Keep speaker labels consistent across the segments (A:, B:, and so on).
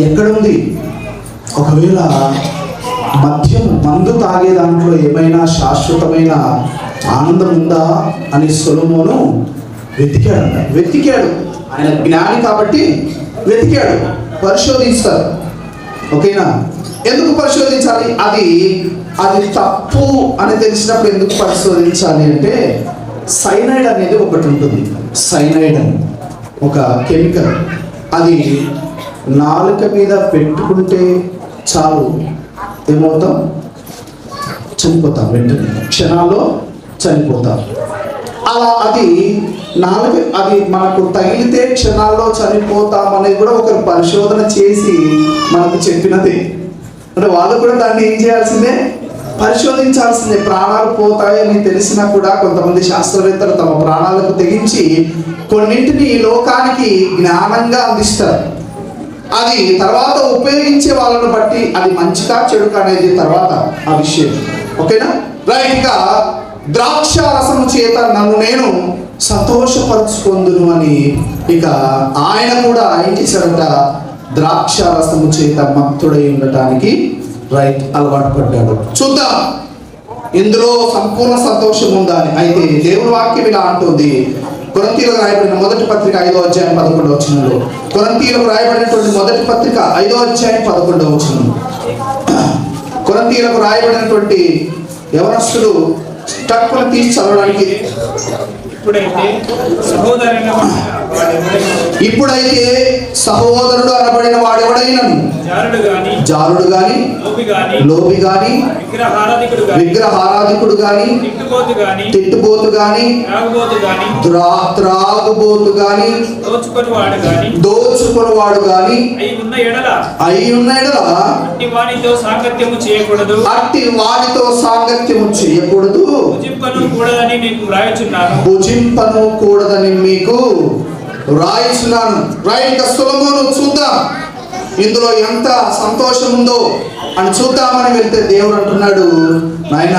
A: ఎక్కడుంది? ఒకవేళ మందు తాగే దాంట్లో ఏమైనా శాశ్వతమైన ఆనందం ఉందా అని సొలొమోను వెతికాడు. ఆయన జ్ఞాని కాబట్టి వెతికాడు. పరిశోధిస్తారు, ఓకేనా? ఎందుకు పరిశోధించాలి? అది తప్పు అని తెలిసినప్పుడు ఎందుకు పరిశోధించాలి అంటే, సైనైడ్ అనేది ఒకటి ఉంటుంది. సైనైడ్ అని ఒక కెమికల్, అది నాలుక మీద పెట్టుకుంటే చాలు, ఏమవుతాం? చనిపోతాం. వెంటనే క్షణాల్లో చనిపోతాం. అలా అది మనకు తగిలితే క్షణాల్లో చనిపోతాం అనేది కూడా ఒకరు పరిశోధన చేసి మనకు చెప్పినదే. అంటే వాళ్ళు కూడా దాన్ని ఏం చేయాల్సిందే? పరిశోధించాల్సిందే. ప్రాణాలు పోతాయని తెలిసినా కూడా కొంతమంది శాస్త్రవేత్తలు తమ ప్రాణాలకు తెగించి కొన్నింటిని ఈ లోకానికి జ్ఞానంగా అందిస్తారు. అది తర్వాత ఉపయోగించే వాళ్ళను బట్టి అది మంచిగా చెడుగా అనేది తర్వాత ఆ విషయం, ఓకేనా? రైట్గా ద్రాక్ష రసము చేత నన్ను నేను సంతోషపరచుకొందును అని ఇక ఆయన కూడా ఏం చేశాడంట? ద్రాక్ష రసము చేత మత్తుడై ఉండటానికి అలవాటు పడ్డాడు. చూద్దాం ఇందులో సంపూర్ణ సంతోషం ఉందా అని. అయితే దేవుని వాక్యం ఇలా అంటుంది, కొరింథీయులకు రాయబడిన మొదటి పత్రిక 5వ అధ్యాయం 11వ వచనంలో. కొరింథీయులకు రాయబడినటువంటి మొదటి పత్రిక 5వ అధ్యాయం 11వ వచనం. కొరింథీయులకు రాయబడినటువంటి యవనస్తులు తక్కువ తీసి చదవడానికి. ఇప్పుడైతే సహోదరుడు అనబడిన వాడెవడైనను జారుడు గాని, లోబి గాని, విగ్రహారాధికుడు గాని, తిట్టుబోతు గాని, త్రాగుబోతు గాని, దోచుకొనివాడు గాని అయి ఉన్న ఎడల అట్టి వానితో సాంగత్యము చేయకూడదు. భుజింపను కూడదని మీకు వ్రాయిచున్నాను. రైట్, సొలొమోను చూద్దాం ఇందులో ఎంత సంతోషం ఉందో అని చూద్దామని వెళ్తే దేవుడు అంటున్నాడు, నాయన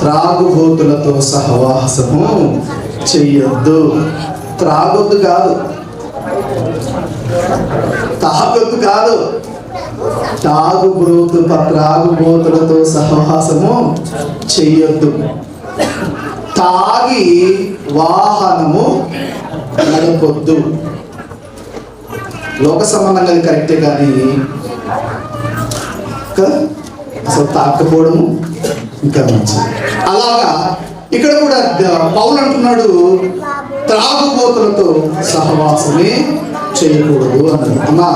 A: త్రాగుబోతులతో సహవాసము చెయ్యొద్దు. తాగొద్దు కాదు, త్రాగుబోతులతో సహవాసము చెయ్యొద్దు. తాగి వాహనము నడపొద్దు. లోక సంబంధంగా అది కరెక్టే, కానీ అసలు తాకపోవడము ఇంకా మంచిది. అలాగా ఇక్కడ కూడా పౌలు అంటున్నాడు, త్రాగుబోతులతో సహవాసమే చేయకూడదు అన్నాడు. అమ్మా